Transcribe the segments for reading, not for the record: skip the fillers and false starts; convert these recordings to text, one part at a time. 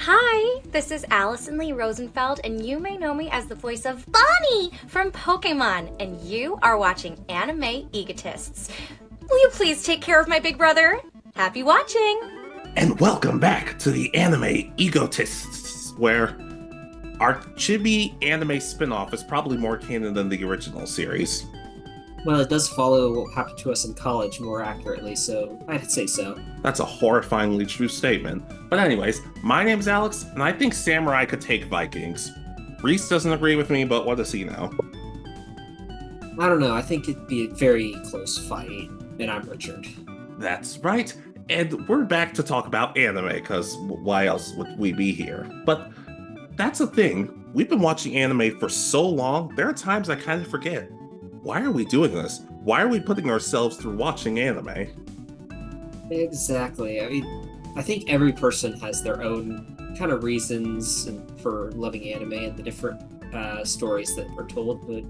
Hi, this is Allison Lee Rosenfeld, and you may know me as the voice of Bonnie from Pokemon, and you are watching Anime Egotists. Will you please take care of my big brother? Happy watching! And welcome back to the Anime Egotists, where our chibi anime spin-off is probably more canon than the original series. Well, it does follow what happened to us in college more accurately, so I'd say so. That's a horrifyingly true statement. But anyways, my name's Alex, and I think Samurai could take Vikings. Reese doesn't agree with me, but what does he know? I don't know, I think it'd be a very close fight, and I'm Richard. That's right. And we're back to talk about anime, because why else would we be here? But that's the thing. We've been watching anime for so long, there are times I kind of forget. Why are we doing this? Why are we putting ourselves through watching anime? Exactly. I mean, I think every person has their own kind of reasons for loving anime and the different stories that are told, but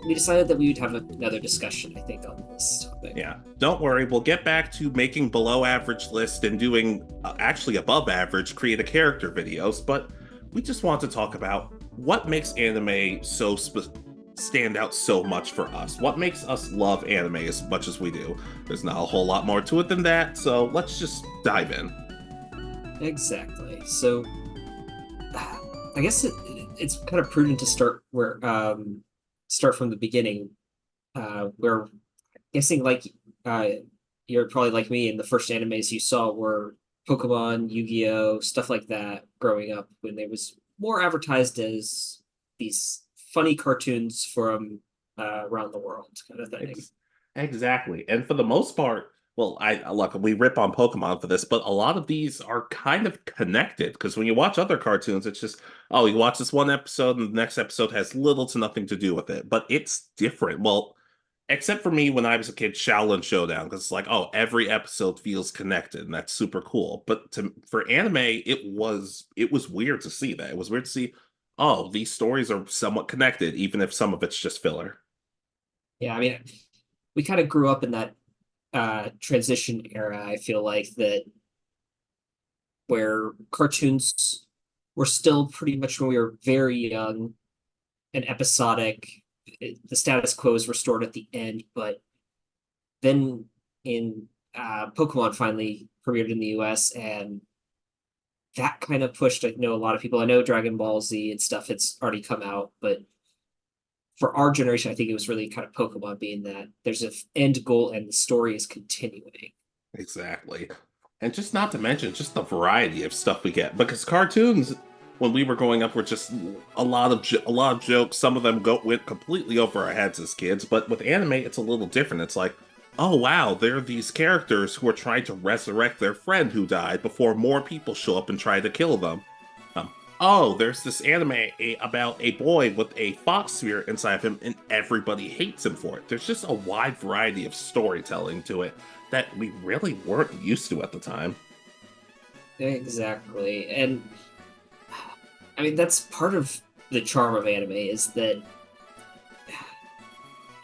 we decided that we would have another discussion, I think, on this topic. Yeah, don't worry, we'll get back to making below average list and doing actually above average create a character videos, but we just want to talk about what makes anime stand out so much for us. What makes us love anime as much as we do? There's not a whole lot more to it than that, so let's just dive in. Exactly. So, I guess it's kind of prudent to start from the beginning, where guessing uh, you're probably like me, and the first animes you saw were Pokemon, Yu-Gi-Oh, stuff like that. Growing up, when it was more advertised as these funny cartoons from around the world, kind of thing. Exactly. And for the most part, well, I look, we rip on Pokemon for this, but a lot of these are kind of connected because when you watch other cartoons, it's just, oh, you watch this one episode and the next episode has little to nothing to do with it. But it's different. Well, except for me when I was a kid, Shaolin Showdown, because it's like, oh, every episode feels connected, and that's super cool. But for anime, it was weird to see that. It was weird to see, oh, these stories are somewhat connected, even if some of it's just filler. Yeah, I mean, we kind of grew up in that transition era. I feel like that where cartoons were still pretty much when we were very young and episodic. The status quo is restored at the end, but then in Pokemon finally premiered in the US, and that kind of pushed. I know a lot of people. I know Dragon Ball Z and stuff. It's already come out, but for our generation, I think it was really kind of Pokemon being that there's an end goal and the story is continuing. Exactly. And just not to mention just the variety of stuff we get because cartoons when we were growing up were just a lot of jokes. Some of them went completely over our heads as kids, but with anime it's a little different. It's like, "Oh wow, there are these characters who are trying to resurrect their friend who died before more people show up and try to kill them." Um, oh, there's this about a boy with a fox spirit inside of him and everybody hates him for it. There's just a wide variety of storytelling to it that we really weren't used to at the time. Exactly. And I mean, that's part of the charm of anime is that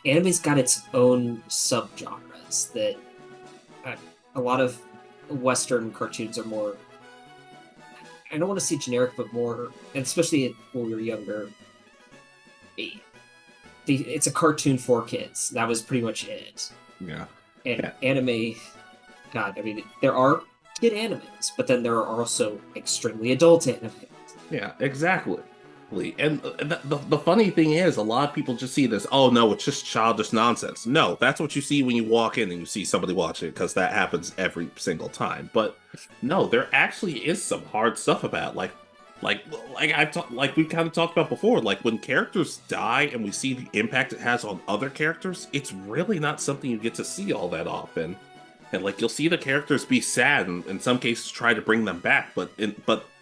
anime's got its own subgenres that uh, a lot of Western cartoons are more, I don't want to say generic, but more, and especially when we were younger, eh, it's a cartoon for kids. That was pretty much it. Yeah. And Yeah. anime, God, I mean, there are kid animes, but then there are also extremely adult animes. Yeah, exactly. And the funny thing is, a lot of people just see this, oh no, it's just childish nonsense. No, that's what you see when you walk in and you see somebody watching it, because that happens every single time. But no, there actually is some hard stuff about it. Like, like we kind of talked about before, like when characters die and we see the impact it has on other characters, it's really not something you get to see all that often. And like you'll see the characters be sad and in some cases try to bring them back, but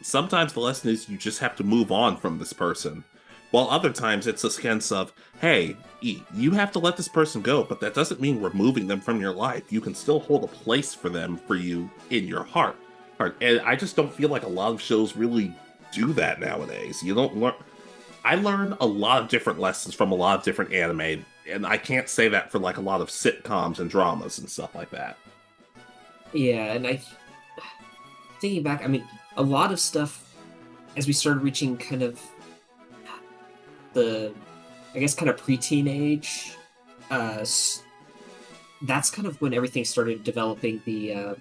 sometimes the lesson is you just have to move on from this person. While other times it's a sense of, hey, you have to let this person go, but that doesn't mean removing them from your life. You can still hold a place for them for you in your heart. And I just don't feel like a lot of shows really do that nowadays. You don't learn. I learn a lot of different lessons from a lot of different anime, and I can't say that for like a lot of sitcoms and dramas and stuff like that. Yeah, and I thinking back, I mean, a lot of stuff as we started reaching kind of the, I guess, kind of preteen age, uh, that's kind of when everything started developing the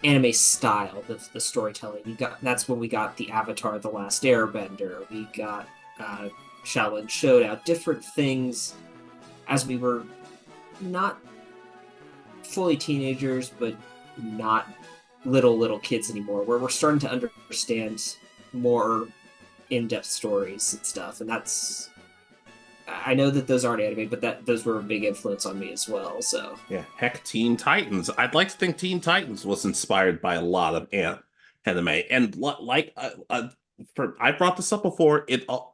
anime style, the storytelling. That's when we got the Avatar: The Last Airbender. We got uh, Shaolin Showdown. Different things as we were not fully teenagers, but not little kids anymore. Where we're starting to understand more in-depth stories and stuff, and that's. I know that those aren't anime, but those were a big influence on me as well. So Yeah, heck, Teen Titans. I'd like to think Teen Titans was inspired by a lot of anime, and I brought this up before.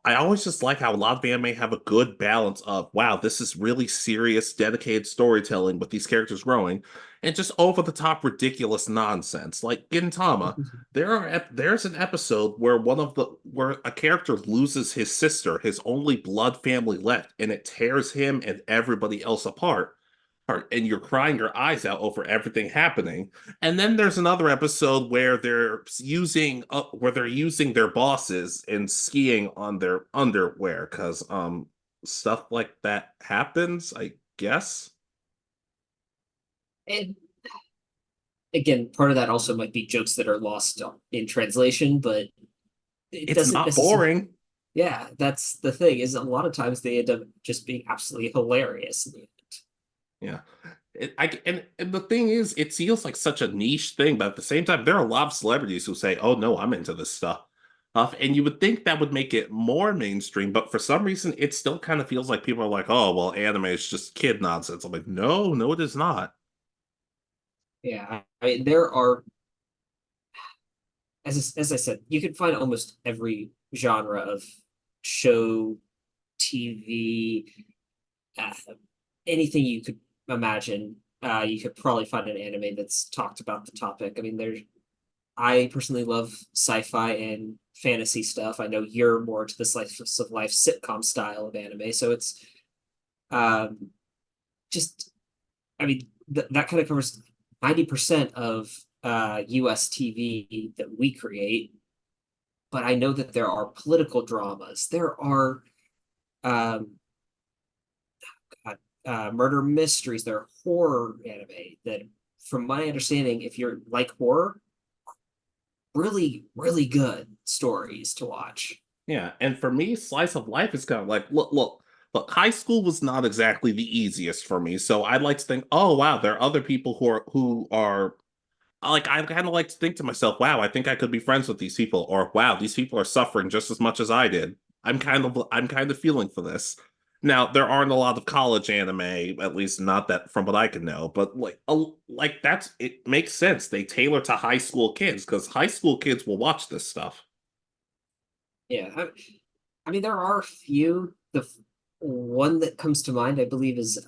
I always just like how a lot of anime have a good balance of wow, this is really serious, dedicated storytelling with these characters growing, and just over the top ridiculous nonsense. Like Gintama, there's an episode where where a character loses his sister, his only blood family left, and it tears him and everybody else apart, and you're crying your eyes out over everything happening. And then there's another episode where they're using their bosses and skiing on their underwear because stuff like that happens, I guess. and again, part of that also might be jokes that are lost in translation, but it It's doesn't not necessarily. boring. Yeah, that's the thing. Is a lot of times they end up just being absolutely hilarious in the end. Yeah. And the thing is, it feels like such a niche thing, but at the same time, there are a lot of celebrities who say, "Oh no, I'm into this stuff." And you would think that would make it more mainstream, but for some reason, it still kind of feels like people are like, "Oh, well, anime is just kid nonsense." I'm like, "No, no, it is not." Yeah, I mean, there are, as I said, you can find almost every genre of show, TV, uh, anything you could imagine. You could probably find an anime that's talked about the topic. I mean, I personally love sci-fi and fantasy stuff. I know you're more to the slice of life sitcom style of anime, so it's um, just, I mean, that kind of covers 90% of US TV that we create. But I know that there are political dramas. There are um, murder mysteries. There are horror anime that, from my understanding, if you're like horror, really good stories to watch. Yeah, and for me, slice of life is kind of like, look. High school was not exactly the easiest for me, so I'd like to think, oh wow, there are other people who are like I kind of like to think to myself, wow, I think I could be friends with these people, or wow, these people are suffering just as much as I did. I'm kind of feeling for this. Now, there aren't a lot of college anime, at least not that from what I can know, but like that's it makes sense. They tailor to high school kids because high school kids will watch this stuff. Yeah, I mean there are a few. One that comes to mind, I believe, is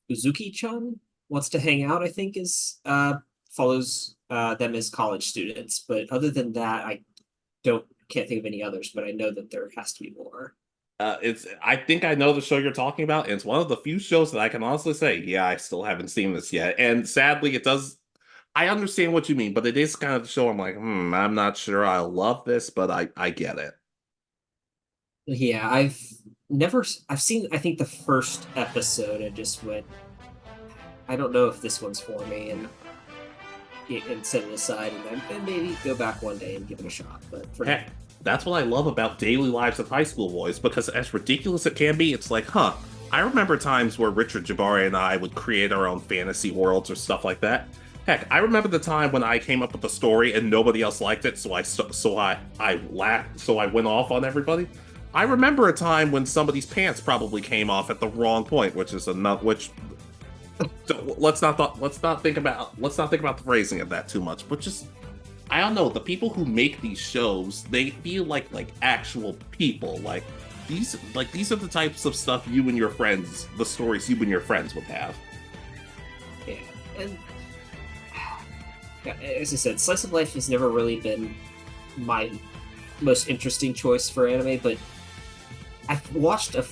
Uzuki-chan wants to hang out. I think is follows them as college students, but other than that, I don't can't think of any others. But I know that there has to be more. It's I think I know the show you're talking about, and it's one of the few shows that I can honestly say, yeah, I still haven't seen this yet. And sadly, it does. I understand what you mean, but it is kind of the show I'm like, I'm not sure I love this, but I get it. Yeah, I've seen, I think, the first episode and just went, I don't know if this one's for me, and set it aside, and then maybe go back one day and give it a shot. But for now, Heck, that's what I love about daily lives of high school boys, because as ridiculous it can be, it's like, I remember times where Richard Jabari and I would create our own fantasy worlds or stuff like that. Heck, I remember the time when I came up with a story and nobody else liked it, so I went off on everybody. I remember a time when somebody's pants probably came off at the wrong point, which is enough. Which let's not think about the phrasing of that too much, but just I don't know, the people who make these shows, they feel like actual people. These are the types of stuff you and your friends, the stories you and your friends would have. yeah, and yeah, as I said, slice of life has never really been my most interesting choice for anime, but I've watched a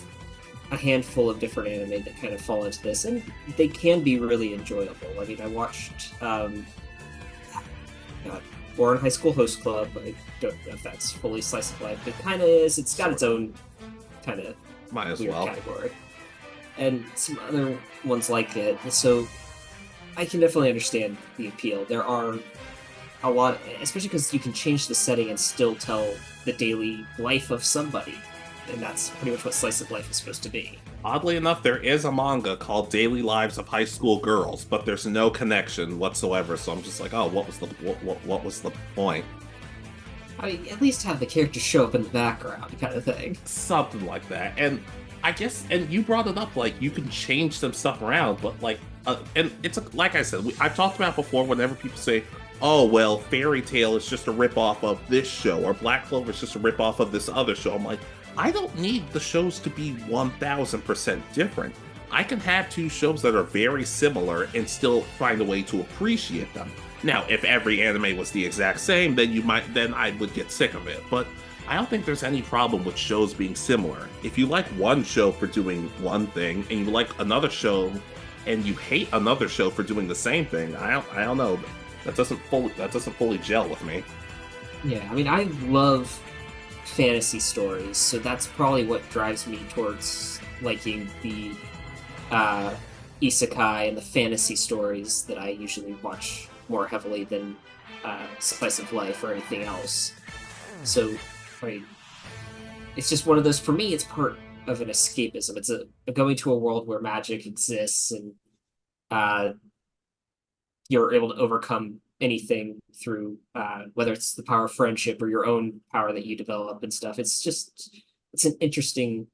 handful of different anime that kind of fall into this, and they can be really enjoyable. I mean, I watched God, or in High School Host Club. I don't know if that's fully slice of life. It kind of is. It's got its own kind of Might as weird well. category, and some other ones like it. So I can definitely understand the appeal. There are a lot, especially because you can change the setting and still tell the daily life of somebody, and that's pretty much what slice of life is supposed to be. Oddly enough, there is a manga called Daily Lives of High School Girls, but there's no connection whatsoever. So I'm just like, oh, what was the point? I mean, at least have the characters show up in the background, kind of thing. Something like that. And I guess, and you brought it up, like you can change some stuff around, but like, and it's like I said, I've talked about before. Whenever people say, "Oh, well, Fairy Tail is just a ripoff of this show," or Black Clover is just a ripoff of this other show, I'm like, I don't need the shows to be 1000% different. I can have two shows that are very similar and still find a way to appreciate them. Now, if every anime was the exact same, then I would get sick of it. But I don't think there's any problem with shows being similar. If you like one show for doing one thing and you like another show and you hate another show for doing the same thing, I don't know. That doesn't fully gel with me. Yeah, I mean, I love fantasy stories, so that's probably what drives me towards liking the uh, isekai and the fantasy stories that I usually watch more heavily than slice of life or anything else. So, I mean, it's just one of those. For me, it's part of an escapism. It's a going to a world where magic exists and uh, you're able to overcome anything through whether it's the power of friendship or your own power that you develop and stuff. It's an interesting,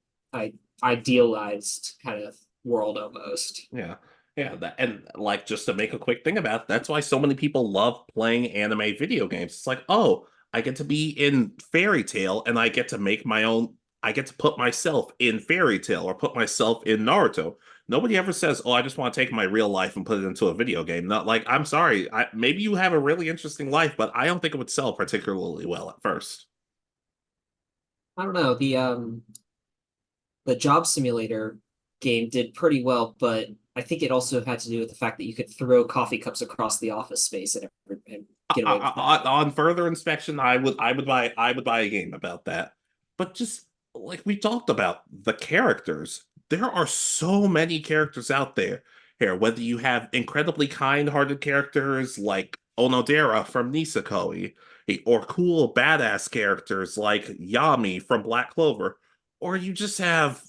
idealized kind of world almost. Yeah. Yeah, and like just to make a quick thing about it, that's why so many people love playing anime video games. It's like, oh, I get to be in Fairy Tail and I get to put myself in Fairy Tail or put myself in Naruto. Nobody ever says, "Oh, I just want to take my real life and put it into a video game." Not like, I'm sorry, maybe you have a really interesting life, but I don't think it would sell particularly well at first. I don't know. The job simulator game did pretty well, but I think it also had to do with the fact that you could throw coffee cups across the office space and get away with that. On further inspection, I would buy a game about that. But just like we talked about the characters, there are so many characters out there here. Whether you have incredibly kind-hearted characters like Onodera from Nisekoi, or cool badass characters like Yami from Black Clover, or you just have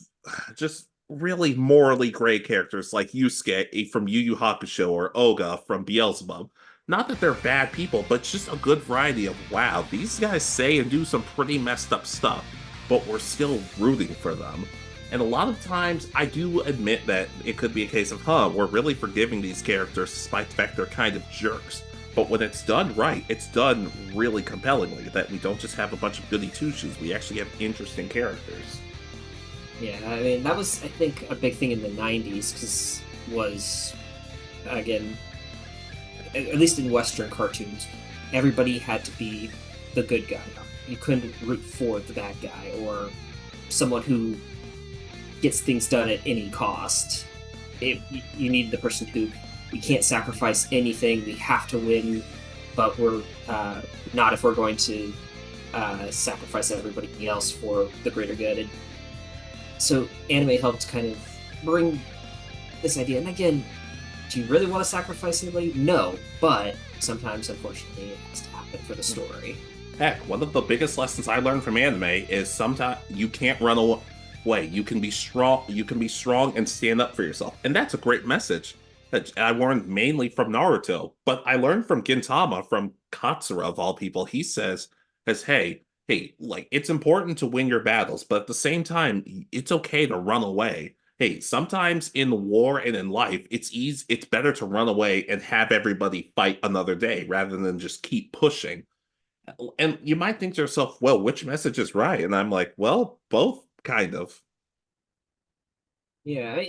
just really morally gray characters like Yusuke from Yu Yu Hakusho or Oga from Beelzebub. Not that they're bad people, but just a good variety of, wow, these guys say and do some pretty messed up stuff, but we're still rooting for them. And a lot of times, I do admit that it could be a case of, we're really forgiving these characters despite the fact they're kind of jerks. But when it's done right, it's done really compellingly, that we don't just have a bunch of goody two-shoes, we actually have interesting characters. Yeah, I mean that was I think a big thing in the '90s because was again at least in Western cartoons, everybody had to be the good guy. You couldn't root for the bad guy or someone who gets things done at any cost. You need the person who we can't sacrifice anything. We have to win, but we're not if we're going to sacrifice everybody else for the greater good. And so anime helped kind of bring this idea. And again, do you really want to sacrifice anybody? No, but sometimes, unfortunately, it has to happen for the story. Heck, one of the biggest lessons I learned from anime is sometimes you can't run away. You can be strong. You can be strong and stand up for yourself, and that's a great message that I learned mainly from Naruto. But I learned from Gintama, from Katsura of all people. He says, "As hey, like it's important to win your battles, but at the same time, it's okay to run away." Hey, sometimes in war and in life, it's better to run away and have everybody fight another day rather than just keep pushing. And you might think to yourself, well, which message is right? And I'm like, well, both kind of. Yeah,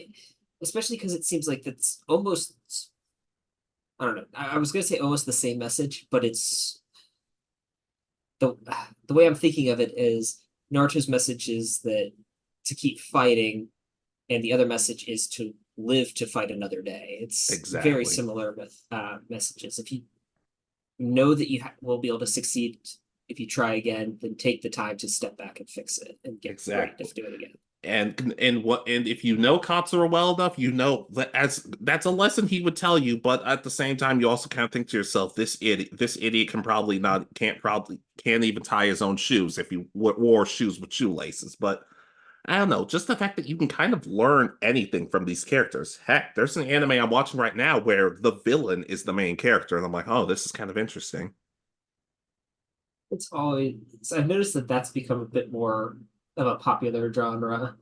especially because it seems like that's almost, I don't know. I was gonna say almost the same message, but it's the the way I'm thinking of it is Naruto's message is that to keep fighting, and the other message is to live to fight another day. It's very Exactly. similar with messages. If you know that you will be able to succeed if you try again, then take the time to step back and fix it and get ready Exactly. to do it again. And if you know Katsura well enough, you know that as that's a lesson he would tell you, but at the same time, you also kind of think to yourself, this idiot can't even tie his own shoes if he wore shoes with shoelaces. But I don't know, just the fact that you can kind of learn anything from these characters. Heck, there's an anime I'm watching right now where the villain is the main character, and I'm like, oh, this is kind of interesting. It's always I've noticed that that's become a bit more of a popular genre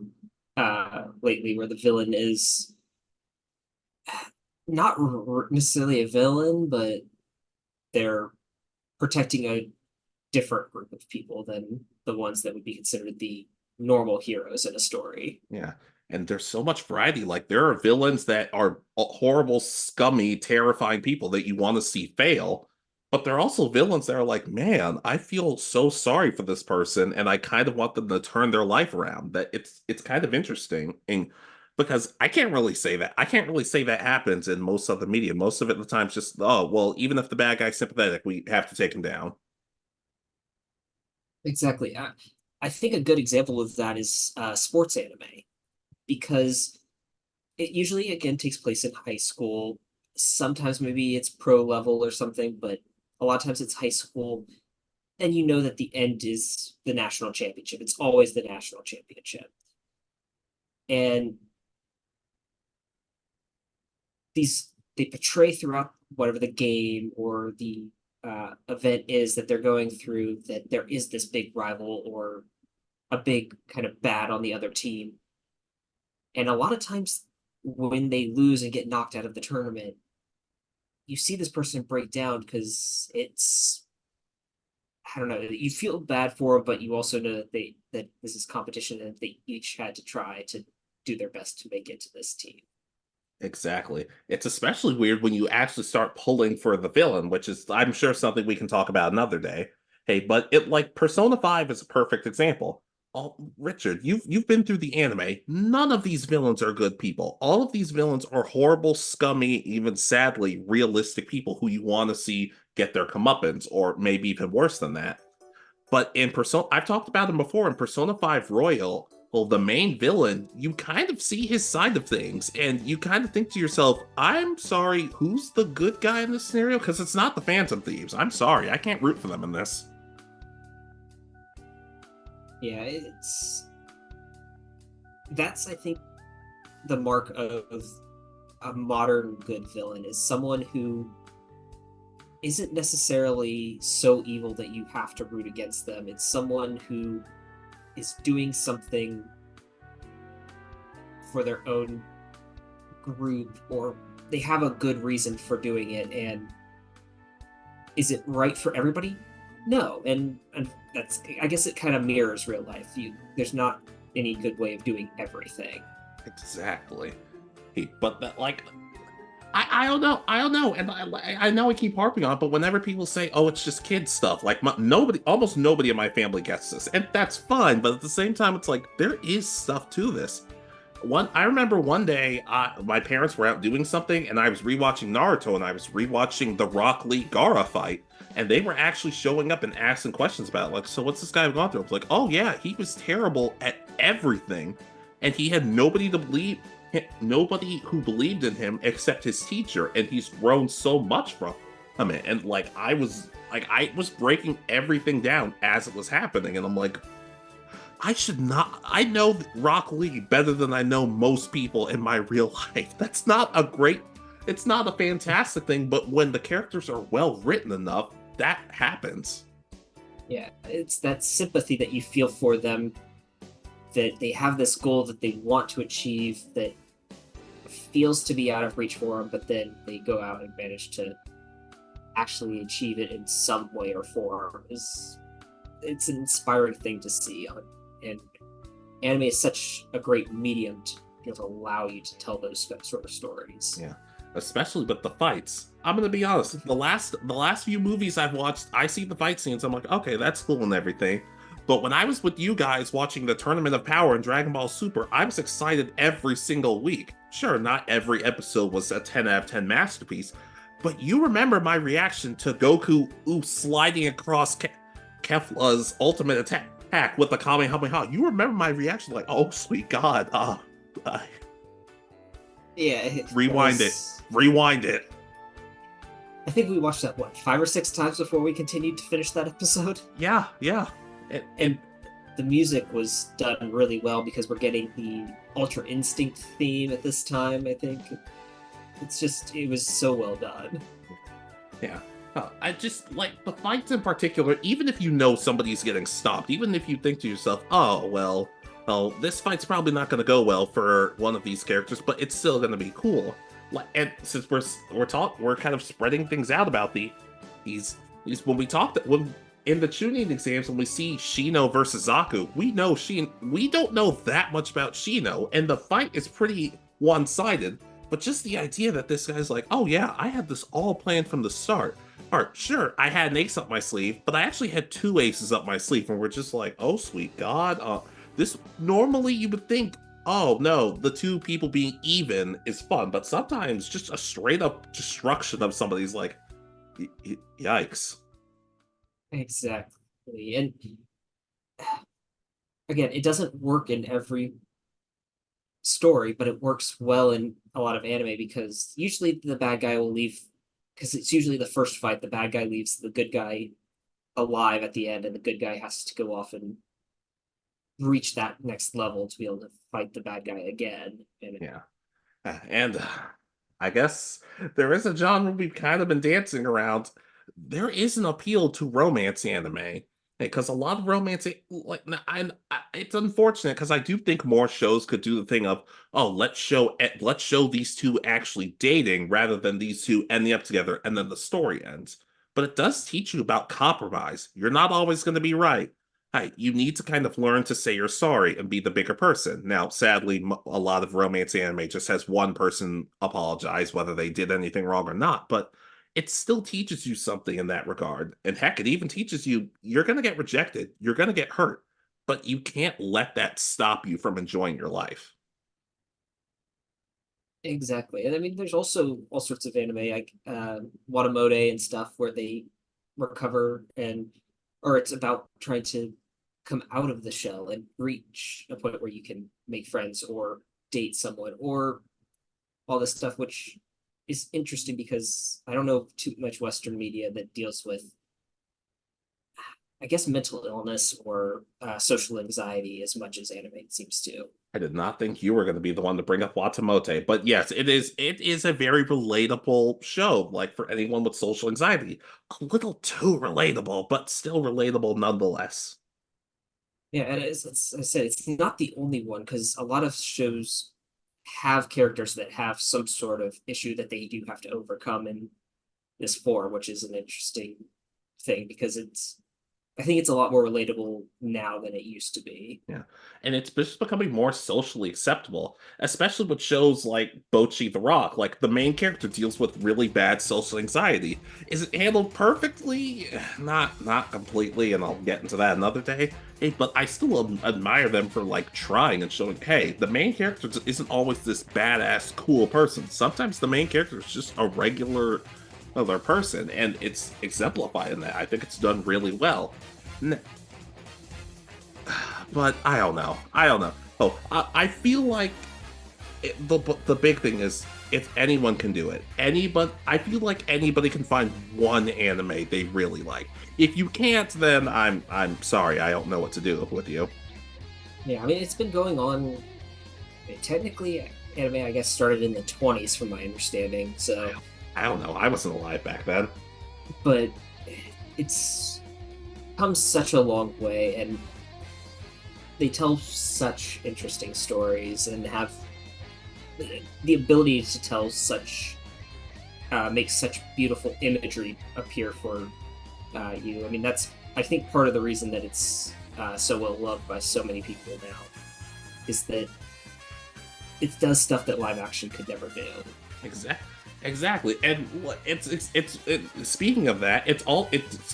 lately, where the villain is not necessarily a villain, but they're protecting a different group of people than the ones that would be considered the normal heroes in a story. Yeah. And there's so much variety. Like there are villains that are horrible, scummy, terrifying people that you want to see fail. But there are also villains that are like, man, I feel so sorry for this person, and I kind of want them to turn their life around. That it's kind of interesting, and because I can't really say that. I can't really say that happens in most of the media. Most of it, the time's just, oh, well, even if the bad guy's sympathetic, we have to take him down. Exactly. I think a good example of that is sports anime, because it usually again takes place in high school. Sometimes maybe it's pro level or something, but a lot of times it's high school, and you know that the end is the national championship. It's always the national championship. And these they portray throughout whatever the game or the event is that they're going through, that there is this big rival or a big kind of bad on the other team. And a lot of times when they lose and get knocked out of the tournament, you see this person break down because it's, I don't know, you feel bad for them, but you also know that this is competition and they each had to try to do their best to make it to this team. Exactly. It's especially weird when you actually start pulling for the villain, which is, I'm sure, something we can talk about another day. Hey, but it like Persona 5 is a perfect example. Oh, Richard, you've been through the anime. None of these villains are good people. All of these villains are horrible, scummy, even sadly realistic people who you want to see get their comeuppance, or maybe even worse than that. But in Persona, I've talked about him before in Persona 5 Royal. Well, the main villain, you kind of see his side of things, and you kind of think to yourself, I'm sorry, who's the good guy in this scenario? Because it's not the Phantom Thieves. I'm sorry, I can't root for them in this. Yeah, that's I think the mark of a modern good villain is someone who isn't necessarily so evil that you have to root against them. It's someone who is doing something for their own group, or they have a good reason for doing it. And is it right for everybody? No. And that's, I guess it kind of mirrors real life. There's not any good way of doing everything. Exactly. Hey, but that, like, I don't know. I don't know. And I know I keep harping on it, but whenever people say, oh, it's just kid stuff, like almost nobody in my family gets this. And that's fine. But at the same time, it's like, there is stuff to this. I remember one day, my parents were out doing something, and I was rewatching Naruto, and I was rewatching the Rock Lee Gaara fight, and they were actually showing up and asking questions about it. Like, so what's this guy gone through? I was like, oh yeah, he was terrible at everything, and he had nobody who believed in him except his teacher, and he's grown so much from it. And like, I was breaking everything down as it was happening, and I'm like, I know Rock Lee better than I know most people in my real life. It's not a fantastic thing, but when the characters are well written enough, that happens. Yeah, it's that sympathy that you feel for them, that they have this goal that they want to achieve that feels to be out of reach for them, but then they go out and manage to actually achieve it in some way or form. It's an inspiring thing to see. And anime is such a great medium to be able to allow you to tell those sort of stories. Yeah, especially with the fights. I'm gonna be honest. The last few movies I've watched, I see the fight scenes. I'm like, okay, that's cool and everything. But when I was with you guys watching the Tournament of Power and Dragon Ball Super, I was excited every single week. Sure, not every episode was a 10 out of 10 masterpiece, but you remember my reaction to Goku sliding across Kefla's ultimate attack with the Kamehameha. You remember my reaction, like, oh, sweet God. Yeah, Rewind it. Rewind it. I think we watched that, what, 5 or 6 times before we continued to finish that episode? Yeah. And the music was done really well because we're getting the Ultra Instinct theme at this time, I think. It was so well done. Yeah. I just, like, the fights in particular, even if you know somebody's getting stopped, even if you think to yourself, oh, well, this fight's probably not going to go well for one of these characters, but it's still going to be cool. And since we're kind of spreading things out about these when in the tuning exams, when we see Shino versus Zaku, we don't know that much about Shino, and the fight is pretty one-sided. But just the idea that this guy's like, oh yeah, I had this all planned from the start. Or sure, I had an ace up my sleeve, but I actually had 2 aces up my sleeve, and we're just like, oh sweet God, this normally you would think, oh no, the 2 people being even is fun, but sometimes just a straight up destruction of somebody's like, yikes. Exactly. And again, it doesn't work in every story, but it works well in a lot of anime because usually the bad guy will leave, because it's usually the first fight, the bad guy leaves the good guy alive at the end, and the good guy has to go off and reach that next level to be able to fight the bad guy again. Yeah. And I guess there is a genre we've kind of been dancing around. There is an appeal to romance anime, because a lot of romance, like, it's unfortunate because I do think more shows could do the thing of, oh, let's show these 2 actually dating rather than these 2 ending up together and then the story ends. But it does teach you about compromise. You're not always going to be right. You need to kind of learn to say you're sorry and be the bigger person. Now, sadly, a lot of romance anime just has one person apologize, whether they did anything wrong or not. But it still teaches you something in that regard. And heck, it even teaches you you're going to get rejected. You're going to get hurt. But you can't let that stop you from enjoying your life. Exactly. And I mean, there's also all sorts of anime, like Watamote and stuff, where they recover or it's about trying to come out of the shell and reach a point where you can make friends or date someone or all this stuff, which is interesting because I don't know too much Western media that deals with, I guess, mental illness or social anxiety as much as anime seems to. I did not think you were going to be the one to bring up Watamote, but yes, it is a very relatable show, like for anyone with social anxiety. A little too relatable, but still relatable nonetheless. Yeah, and as I said, it's not the only one because a lot of shows have characters that have some sort of issue that they do have to overcome in this form, which is an interesting thing because I think it's a lot more relatable now than it used to be. Yeah. And it's just becoming more socially acceptable, especially with shows like Bocchi the Rock. Like, the main character deals with really bad social anxiety. Is it handled perfectly? Not completely, and I'll get into that another day. Hey, but I still admire them for, like, trying and showing, hey, the main character isn't always this badass, cool person. Sometimes the main character is just a regular other person, and it's exemplified in that. I think it's done really well. But I don't know. Oh, I feel like the big thing is if anyone can do it. I feel like anybody can find one anime they really like. If you can't, then I'm sorry. I don't know what to do with you. Yeah, I mean, it's been going on. Technically, anime, I guess, started in the 20s, from my understanding. So I don't know. I wasn't alive back then. But it's come such a long way, and they tell such interesting stories and have the ability to tell make such beautiful imagery appear for you. I mean, that's, I think, part of the reason that it's so well loved by so many people now, is that it does stuff that live action could never do. Exactly, and it's speaking of that, it's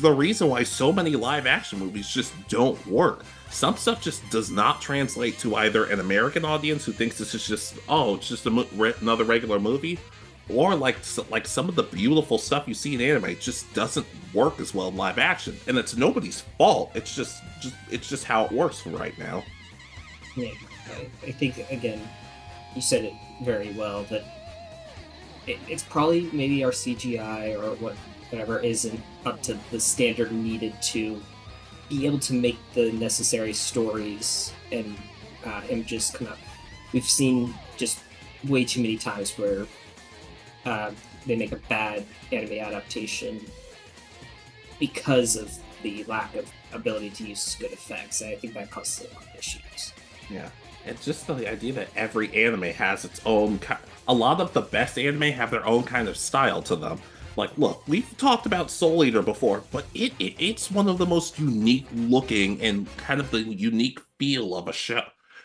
the reason why so many live action movies just don't work. Some stuff just does not translate to either an American audience who thinks this is just, oh, it's just another regular movie, like some of the beautiful stuff you see in anime just doesn't work as well in live action, and it's nobody's fault. It's just how it works for right now. Yeah, I think again, you said it very well that it's probably maybe our CGI or whatever isn't up to the standard needed to be able to make the necessary stories and images come out. We've seen just way too many times where they make a bad anime adaptation because of the lack of ability to use good effects. And I think that causes a lot of issues. Yeah, it's just the idea that every anime has its own. A lot of the best anime have their own kind of style to them. Like, look, we've talked about Soul Eater before, but it's one of the most unique looking and kind of the unique feel of a show.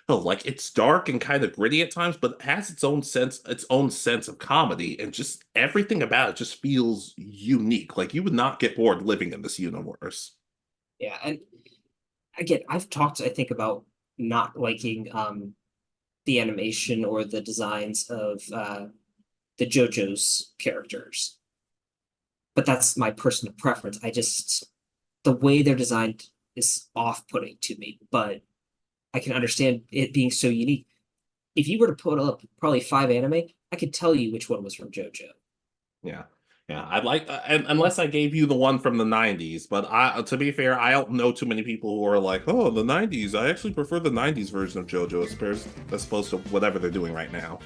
So, like, it's dark and kind of gritty at times, but it has its own sense of comedy, and just everything about it just feels unique. Like you would not get bored living in this universe. Yeah, and again, I've talked, I think, about not liking the animation or the designs of the JoJo's characters, but that's my personal preference. I just the way they're designed is off-putting to me, but I can understand it being so unique. If you were to put up probably five anime, I could tell you which one was from JoJo. Yeah. Yeah, I'd like, unless I gave you the one from the 90s, but to be fair, I don't know too many people who are like, oh, the 90s. I actually prefer the 90s version of JoJo as opposed to whatever they're doing right now.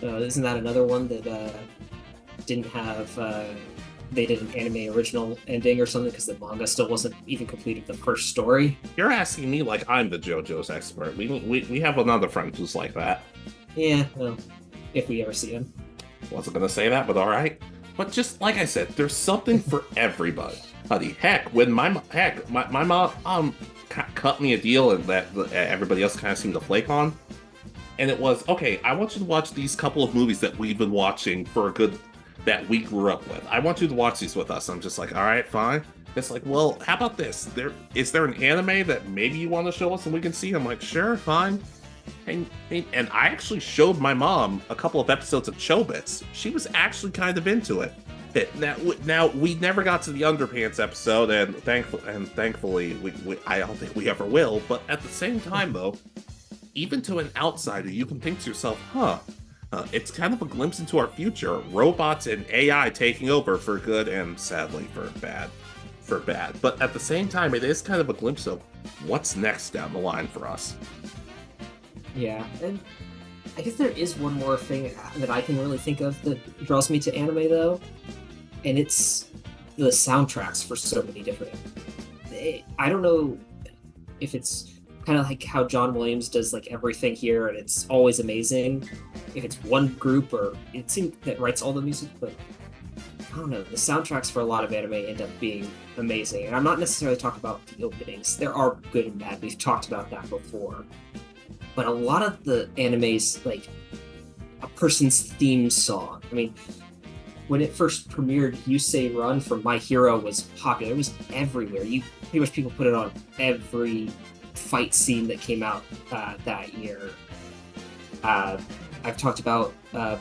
Isn't that another one that didn't have, they did an anime original ending or something because the manga still wasn't even completed the first story? You're asking me like I'm the JoJo's expert. We have another friend who's like that. Yeah, well, if we ever see him. Wasn't gonna say that, but all right. But just like I said, there's something for everybody. Heck, when my mom cut me a deal and that everybody else kind of seemed to flake on, and it was okay. I want you to watch these couple of movies that we've been watching for a good that we grew up with. I want you to watch these with us. I'm just like, all right, fine. It's like, well, how about this? Is there an anime that maybe you want to show us and we can see? I'm like, sure, fine. And I actually showed my mom a couple of episodes of Chobits. She was actually kind of into it. Now we never got to the underpants episode, and thankfully I don't think we ever will. But at the same time, though, even to an outsider, you can think to yourself, it's kind of a glimpse into our future: robots and AI taking over for good and sadly for bad. But at the same time, it is kind of a glimpse of what's next down the line for us. Yeah, and I guess there is one more thing that I can really think of that draws me to anime, though, and it's the soundtracks for so many different. I don't know if it's kind of like how John Williams does like everything here, and it's always amazing. If it's one group or it seems that writes all the music, but I don't know. The soundtracks for a lot of anime end up being amazing, and I'm not necessarily talking about the openings. There are good and bad. We've talked about that before. But a lot of the animes, like a person's theme song. I mean, when it first premiered, You Say Run from My Hero was popular. It was everywhere. Pretty much people put it on every fight scene that came out that year. I've talked about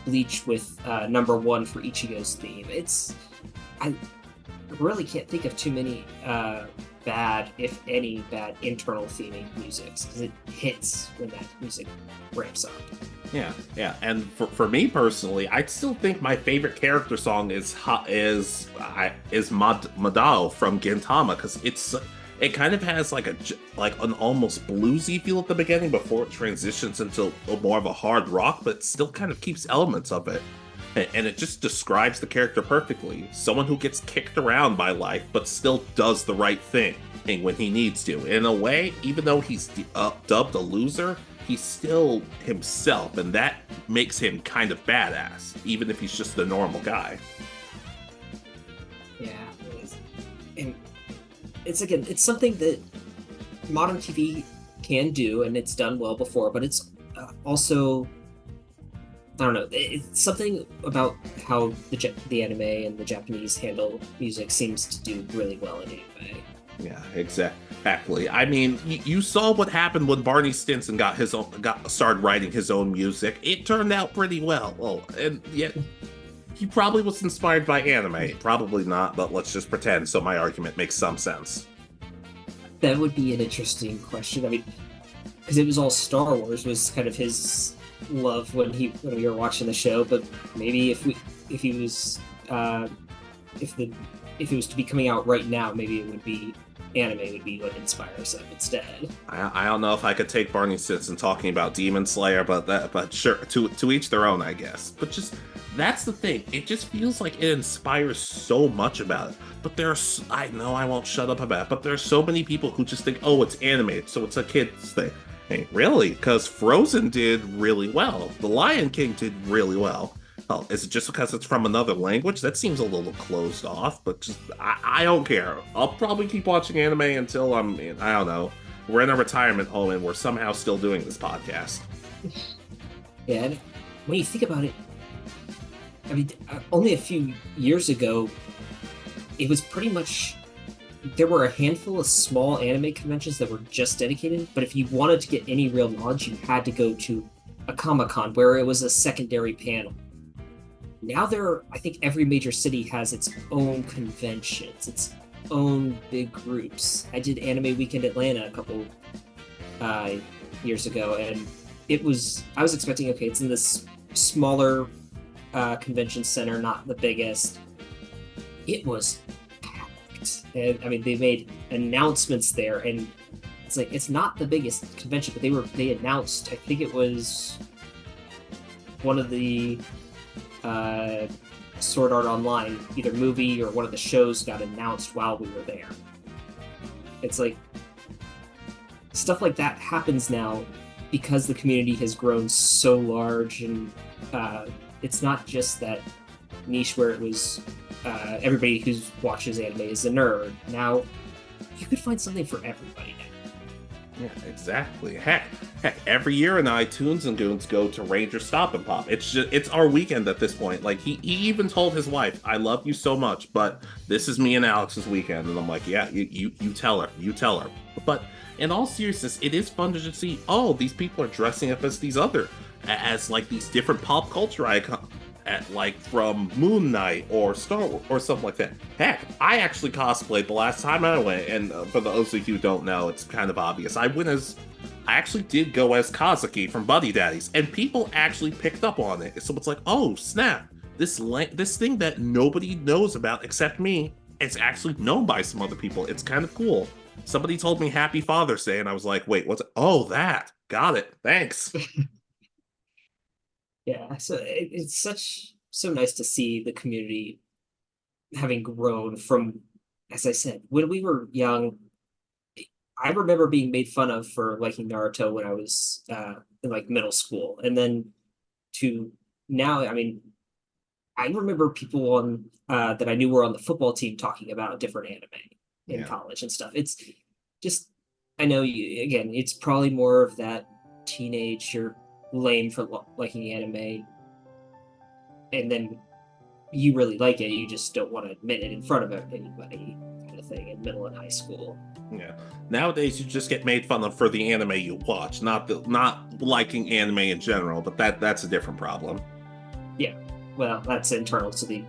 Bleach with number one for Ichigo's theme. I really can't think of too many bad, if any, bad internal theming musics because it hits when that music ramps up. Yeah. And for me personally, I still think my favorite character song is Madao from Gintama because it kind of has like an almost bluesy feel at the beginning before it transitions into more of a hard rock, but still kind of keeps elements of it. And it just describes the character perfectly. Someone who gets kicked around by life, but still does the right thing when he needs to. In a way, even though he's dubbed a loser, he's still himself, and that makes him kind of badass, even if he's just a normal guy. Yeah, and it's something that modern TV can do, and it's done well before, but it's also, I don't know, it's something about how the anime and the Japanese handle music seems to do really well in anime. Yeah, exactly. Exactly. I mean, you saw what happened when Barney Stinson started writing his own music. It turned out pretty well. Well, and yet he probably was inspired by anime. Probably not, but let's just pretend so my argument makes some sense. That would be an interesting question. I mean, because it was all Star Wars was kind of his love when we were watching the show, but maybe if he was if it was to be coming out right now, maybe it would be anime would be what inspires him instead. I don't know if I could take Barney Stinson talking about Demon Slayer, but sure, to each their own, I guess. But just that's the thing. It just feels like it inspires so much about it. But I know I won't shut up about it, but there's so many people who just think, oh, it's animated, so it's a kid's thing. Hey, really? Because Frozen did really well. The Lion King did really well. Oh, is it just because it's from another language? That seems a little closed off, but just I don't care. I'll probably keep watching anime until I don't know, we're in a retirement home and we're somehow still doing this podcast. Yeah, and when you think about it, I mean, only a few years ago, it was pretty much there were a handful of small anime conventions that were just dedicated, but if you wanted to get any real knowledge, you had to go to a Comic-Con where it was a secondary panel. Now I think every major city has its own conventions, its own big groups. I did Anime Weekend Atlanta a couple years ago, and I was expecting, okay, it's in this smaller convention center, not the biggest. It was packed. And I mean, they made announcements there, and it's like, it's not the biggest convention, but they announced, I think it was one of the Sword Art Online, either movie or one of the shows got announced while we were there. It's like, stuff like that happens now because the community has grown so large, and it's not just that niche where it was everybody who watches anime is a nerd. Now you could find something for everybody now. Yeah, exactly. Heck, every year in iTunes and Goons go to Ranger Stop and Pop. It's our weekend at this point. Like he even told his wife, "I love you so much, but this is me and Alex's weekend." And I'm like, "Yeah, you tell her." But in all seriousness, it is fun to just see, oh, these people are dressing up as these different pop culture icons, like from Moon Knight or Star Wars or something like that. Heck, I actually cosplayed the last time I went, and for those of you who don't know, it's kind of obvious. I actually did go as Kazuki from Buddy Daddies, and people actually picked up on it. So it's like, oh snap, this thing that nobody knows about except me, it's actually known by some other people. It's kind of cool. Somebody told me Happy Father's Day, and I was like, wait, what's it? Oh, that. Got it. Thanks. Yeah, so it's so nice to see the community having grown from, as I said, when we were young. I remember being made fun of for liking Naruto when I was in like middle school, and then to now. I mean, I remember people on that I knew were on the football team talking about different anime in college and stuff. It's just, I know again, it's probably more of that teenage or lame for liking anime, and then you really like it, you just don't want to admit it in front of anybody, kind of thing, in middle and high school. Yeah. Nowadays, you just get made fun of for the anime you watch, not liking anime in general. But that's a different problem. Yeah, well, that's internal to the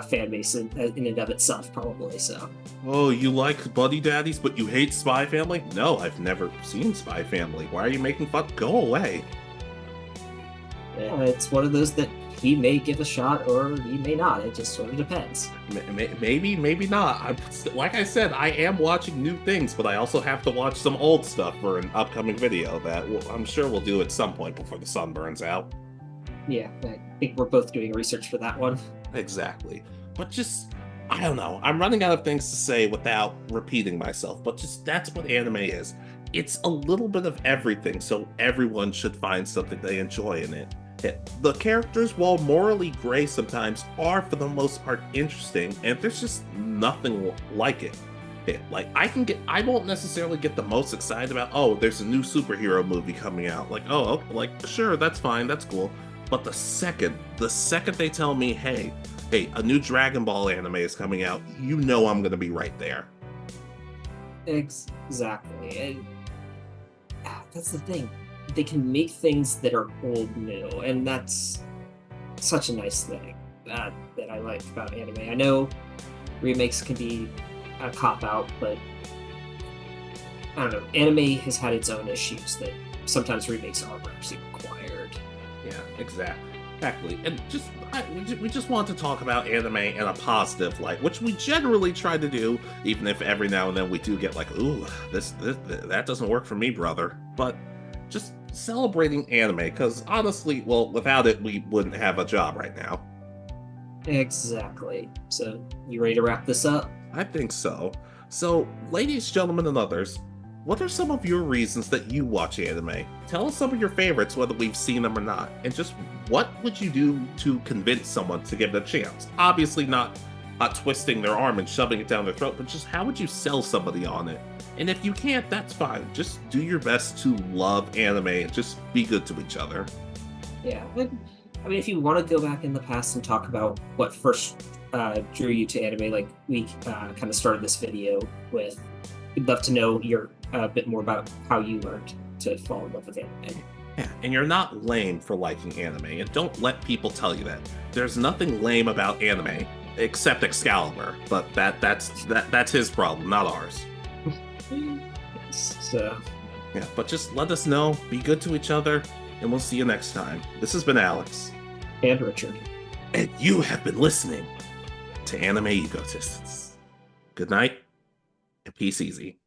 fan base in and of itself, probably. So. Oh, you like Buddy Daddies, but you hate Spy Family? No, I've never seen Spy Family. Why are you making fun? Go away. Yeah, it's one of those that he may give a shot or he may not. It just sort of depends. Maybe not. Like I said, I am watching new things, but I also have to watch some old stuff for an upcoming video that I'm sure we'll do at some point before the sun burns out. Yeah, I think we're both doing research for that one. Exactly. But just, I don't know. I'm running out of things to say without repeating myself, but just that's what anime is. It's a little bit of everything, so everyone should find something they enjoy in it. The characters, while morally gray sometimes, are for the most part interesting, and there's just nothing like it. Like I won't necessarily get the most excited about, oh, there's a new superhero movie coming out. Like, oh, okay, like sure, that's fine, that's cool. But the second they tell me, hey, a new Dragon Ball anime is coming out, you know I'm gonna be right there. Exactly. And that's the thing. They can make things that are old new, and that's such a nice thing that I like about anime. I know remakes can be a cop out, but I don't know. Anime has had its own issues that sometimes remakes are actually required. Yeah, exactly. And we just want to talk about anime in a positive light, which we generally try to do, even if every now and then we do get like, ooh, this that doesn't work for me, brother. But just celebrating anime, because honestly, well, without it, we wouldn't have a job right now. Exactly. So, you ready to wrap this up? I think so. So, ladies, gentlemen, and others, what are some of your reasons that you watch anime? Tell us some of your favorites, whether we've seen them or not. And just what would you do to convince someone to give it a chance? Obviously, not twisting their arm and shoving it down their throat, but just how would you sell somebody on it? And if you can't, that's fine. Just do your best to love anime and just be good to each other. Yeah. I mean, if you want to go back in the past and talk about what first drew you to anime, like we kind of started this video with, we'd love to know a bit more about how you learned to fall in love with anime. Yeah, and you're not lame for liking anime, and don't let people tell you that. There's nothing lame about anime except Excalibur, but that's his problem, not ours. So, yeah, but just let us know, be good to each other, and we'll see you next time. This has been Alex. And Richard. And you have been listening to Anime Egotists. Good night, and peace easy.